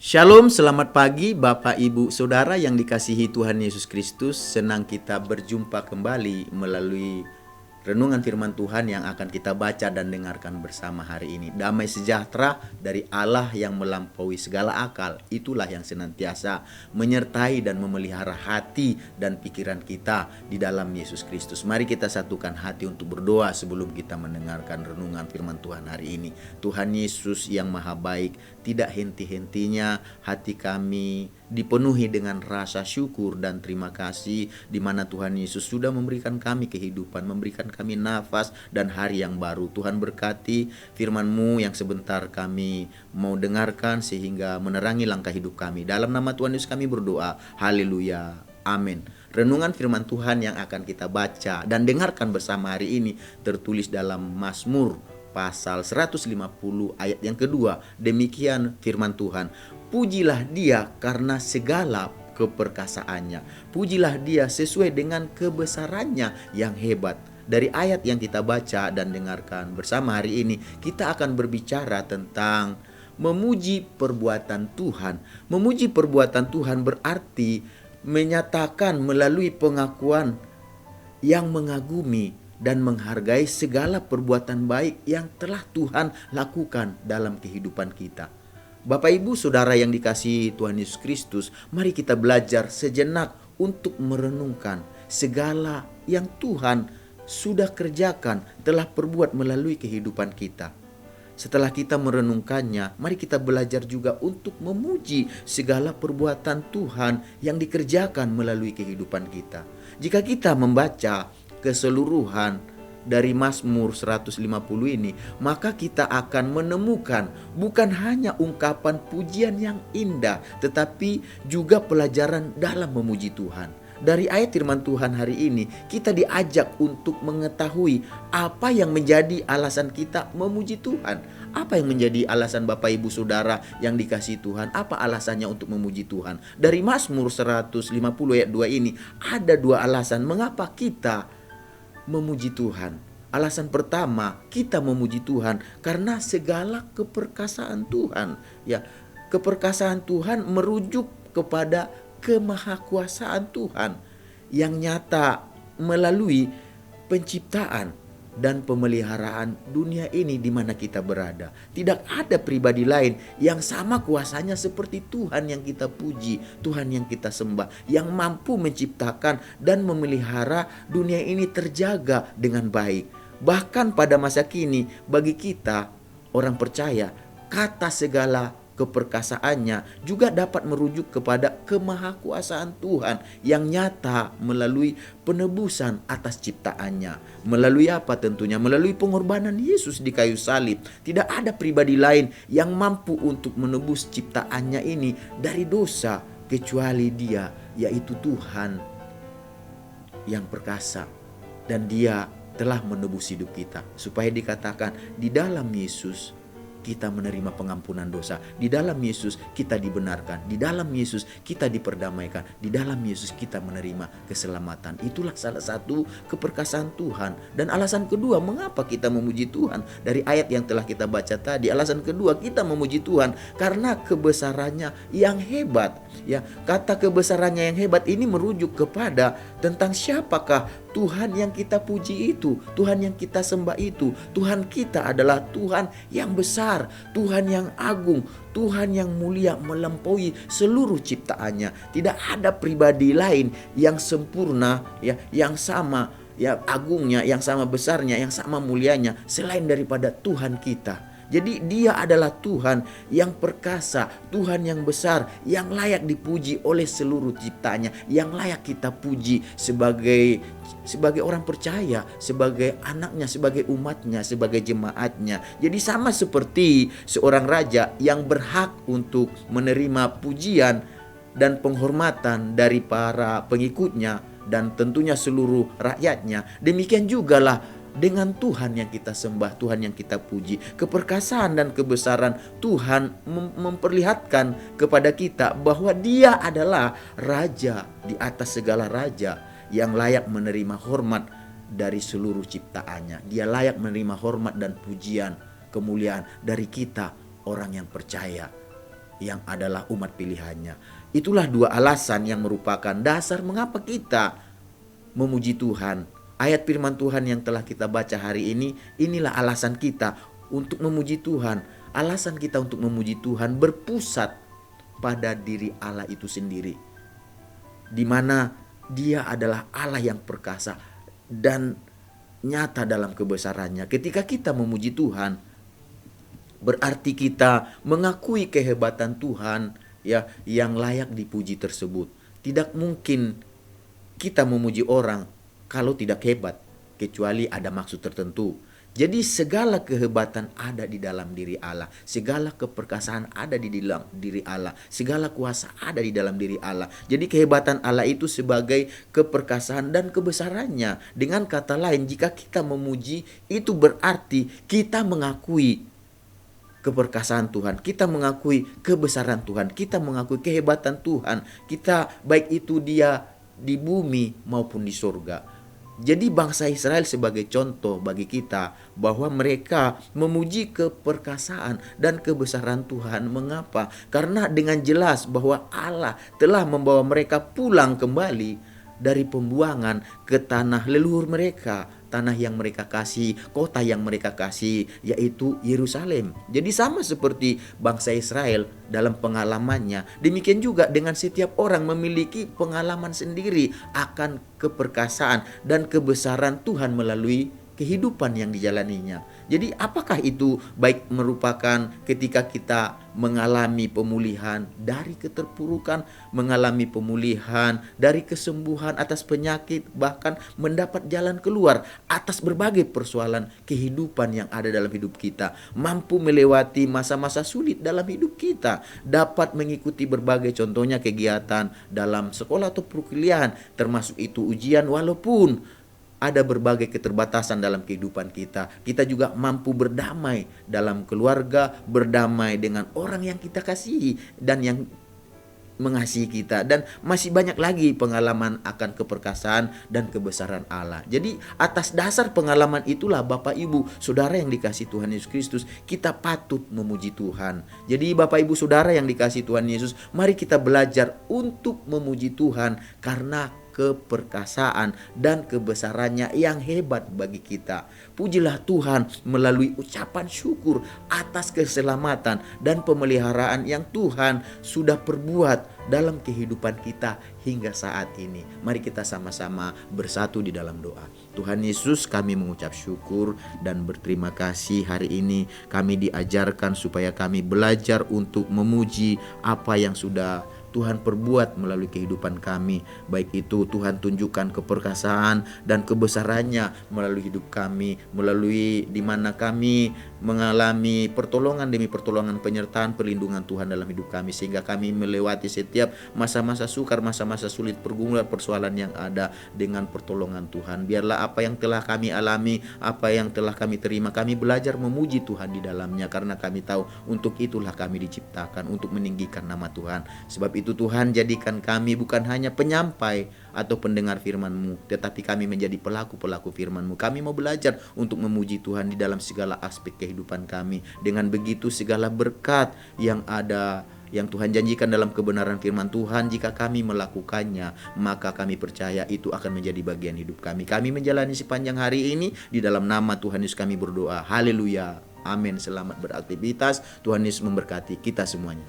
Shalom, selamat pagi Bapak, Ibu, Saudara yang dikasihi Tuhan Yesus Kristus. Senang kita berjumpa kembali melalui renungan firman Tuhan yang akan kita baca dan dengarkan bersama hari ini. Damai sejahtera dari Allah yang melampaui segala akal, itulah yang senantiasa menyertai dan memelihara hati dan pikiran kita di dalam Yesus Kristus. Mari kita satukan hati untuk berdoa sebelum kita mendengarkan renungan firman Tuhan hari ini. Tuhan Yesus yang maha baik, tidak henti-hentinya hati kami dipenuhi dengan rasa syukur dan terima kasih, di mana Tuhan Yesus sudah memberikan kami kehidupan, memberikan kami nafas dan hari yang baru. Tuhan berkati firman-Mu yang sebentar kami mau dengarkan sehingga menerangi langkah hidup kami. Dalam nama Tuhan Yesus kami berdoa. Haleluya. Amin. Renungan firman Tuhan yang akan kita baca dan dengarkan bersama hari ini tertulis dalam Mazmur pasal 150 ayat yang kedua. Demikian firman Tuhan. Pujilah Dia karena segala keperkasaannya. Pujilah Dia sesuai dengan kebesarannya yang hebat. Dari ayat yang kita baca dan dengarkan bersama hari ini, kita akan berbicara tentang memuji perbuatan Tuhan. Memuji perbuatan Tuhan berarti menyatakan melalui pengakuan yang mengagumi dan menghargai segala perbuatan baik yang telah Tuhan lakukan dalam kehidupan kita. Bapak, Ibu, Saudara yang dikasihi Tuhan Yesus Kristus, mari kita belajar sejenak untuk merenungkan segala yang Tuhan sudah kerjakan, telah perbuat melalui kehidupan kita. Setelah kita merenungkannya, mari kita belajar juga untuk memuji segala perbuatan Tuhan yang dikerjakan melalui kehidupan kita. Jika kita membaca keseluruhan dari Mazmur 150 ini, maka kita akan menemukan bukan hanya ungkapan pujian yang indah, tetapi juga pelajaran dalam memuji Tuhan. Dari ayat firman Tuhan hari ini, kita diajak untuk mengetahui apa yang menjadi alasan kita memuji Tuhan. Apa yang menjadi alasan Bapak, Ibu, Saudara yang dikasihi Tuhan? Apa alasannya untuk memuji Tuhan? Dari Mazmur 150 ayat 2 ini, ada dua alasan mengapa kita memuji Tuhan. Alasan pertama, kita memuji Tuhan karena segala keperkasaan Tuhan. Ya, keperkasaan Tuhan merujuk kepada kemahakuasaan Tuhan yang nyata melalui penciptaan dan pemeliharaan dunia ini di mana kita berada. Tidak ada pribadi lain yang sama kuasanya seperti Tuhan yang kita puji, Tuhan yang kita sembah, yang mampu menciptakan dan memelihara dunia ini terjaga dengan baik. Bahkan pada masa kini, bagi kita orang percaya, kata segala keperkasaannya juga dapat merujuk kepada kemahakuasaan Tuhan yang nyata melalui penebusan atas ciptaannya. Melalui apa tentunya? Melalui pengorbanan Yesus di kayu salib. Tidak ada pribadi lain yang mampu untuk menebus ciptaannya ini dari dosa kecuali Dia, yaitu Tuhan yang perkasa. Dan Dia telah menebus hidup kita, supaya dikatakan di dalam Yesus kita menerima pengampunan dosa. Di dalam Yesus kita dibenarkan. Di dalam Yesus kita diperdamaikan. Di dalam Yesus kita menerima keselamatan. Itulah salah satu keperkasaan Tuhan. Dan alasan kedua, mengapa kita memuji Tuhan? Dari ayat yang telah kita baca tadi, alasan kedua kita memuji Tuhan karena kebesarannya yang hebat. Ya, kata kebesarannya yang hebat ini merujuk kepada tentang siapakah Tuhan yang kita puji itu, Tuhan yang kita sembah itu. Tuhan kita adalah Tuhan yang besar, Tuhan yang agung, Tuhan yang mulia melampaui seluruh ciptaannya. Tidak ada pribadi lain yang sempurna, ya, yang sama, ya, agungnya, yang sama besarnya, yang sama mulianya selain daripada Tuhan kita. Jadi Dia adalah Tuhan yang perkasa, Tuhan yang besar, yang layak dipuji oleh seluruh ciptanya, yang layak kita puji sebagai orang percaya, sebagai anaknya, sebagai umatnya, sebagai jemaatnya. Jadi sama seperti seorang raja yang berhak untuk menerima pujian dan penghormatan dari para pengikutnya dan tentunya seluruh rakyatnya. Demikian jugalah dengan Tuhan yang kita sembah, Tuhan yang kita puji. Keperkasaan dan kebesaran Tuhan memperlihatkan kepada kita bahwa Dia adalah Raja di atas segala raja, yang layak menerima hormat dari seluruh ciptaannya. Dia layak menerima hormat dan pujian, kemuliaan dari kita orang yang percaya. yang adalah umat pilihannya. Itulah dua alasan yang merupakan dasar mengapa kita memuji Tuhan. Ayat firman Tuhan yang telah kita baca hari ini, inilah alasan kita untuk memuji Tuhan. Alasan kita untuk memuji Tuhan berpusat pada diri Allah itu sendiri, di mana Dia adalah Allah yang perkasa dan nyata dalam kebesarannya. Ketika kita memuji Tuhan, berarti kita mengakui kehebatan Tuhan ya yang layak dipuji tersebut. Tidak mungkin kita memuji orang kalau tidak hebat, kecuali ada maksud tertentu. Jadi segala kehebatan ada di dalam diri Allah, segala keperkasaan ada di dalam diri Allah, segala kuasa ada di dalam diri Allah. Jadi kehebatan Allah itu sebagai keperkasaan dan kebesarannya. Dengan kata lain, jika kita memuji, itu berarti kita mengakui keperkasaan Tuhan, kita mengakui kebesaran Tuhan, kita mengakui kehebatan Tuhan, kita baik itu Dia di bumi maupun di surga. Jadi bangsa Israel sebagai contoh bagi kita bahwa mereka memuji keperkasaan dan kebesaran Tuhan. Mengapa? Karena dengan jelas bahwa Allah telah membawa mereka pulang kembali dari pembuangan ke tanah leluhur mereka, tanah yang mereka kasih, kota yang mereka kasih, yaitu Yerusalem. Jadi sama seperti bangsa Israel dalam pengalamannya, demikian juga dengan setiap orang memiliki pengalaman sendiri akan keperkasaan dan kebesaran Tuhan melalui kehidupan yang dijalaninya. Jadi apakah itu baik merupakan ketika kita mengalami pemulihan dari keterpurukan, mengalami pemulihan dari kesembuhan atas penyakit, bahkan mendapat jalan keluar atas berbagai persoalan kehidupan yang ada dalam hidup kita, mampu melewati masa-masa sulit dalam hidup kita, dapat mengikuti berbagai contohnya kegiatan dalam sekolah atau perkuliahan, termasuk itu ujian, walaupun ada berbagai keterbatasan dalam kehidupan kita. Kita juga mampu berdamai dalam keluarga, berdamai dengan orang yang kita kasihi dan yang mengasihi kita, dan masih banyak lagi pengalaman akan keperkasaan dan kebesaran Allah. Jadi atas dasar pengalaman itulah Bapak Ibu Saudara yang dikasihi Tuhan Yesus Kristus, kita patut memuji Tuhan. Jadi Bapak Ibu Saudara yang dikasihi Tuhan Yesus, mari kita belajar untuk memuji Tuhan karena keperkasaan dan kebesarannya yang hebat bagi kita. Pujilah Tuhan melalui ucapan syukur atas keselamatan dan pemeliharaan yang Tuhan sudah perbuat dalam kehidupan kita hingga saat ini. Mari kita sama-sama bersatu di dalam doa. Tuhan Yesus, kami mengucap syukur dan berterima kasih hari ini kami diajarkan supaya kami belajar untuk memuji apa yang sudah Tuhan perbuat melalui kehidupan kami. Baik itu Tuhan tunjukkan keperkasaan dan kebesarannya melalui hidup kami, melalui di mana kami mengalami pertolongan demi pertolongan, penyertaan perlindungan Tuhan dalam hidup kami, sehingga kami melewati setiap masa-masa sukar, masa-masa sulit, pergumulan, persoalan yang ada dengan pertolongan Tuhan. Biarlah apa yang telah kami alami, apa yang telah kami terima, kami belajar memuji Tuhan di dalamnya, karena kami tahu untuk itulah kami diciptakan, untuk meninggikan nama Tuhan. Sebab itu Tuhan, jadikan kami bukan hanya penyampai atau pendengar firman-Mu, tetapi kami menjadi pelaku-pelaku firman-Mu. Kami mau belajar untuk memuji Tuhan di dalam segala aspek kehidupan kami. Dengan begitu segala berkat yang ada, yang Tuhan janjikan dalam kebenaran firman Tuhan, jika kami melakukannya, maka kami percaya itu akan menjadi bagian hidup kami. Kami menjalani sepanjang hari ini di dalam nama Tuhan Yesus kami berdoa. Haleluya. Amin. Selamat beraktivitas. Tuhan Yesus memberkati kita semuanya.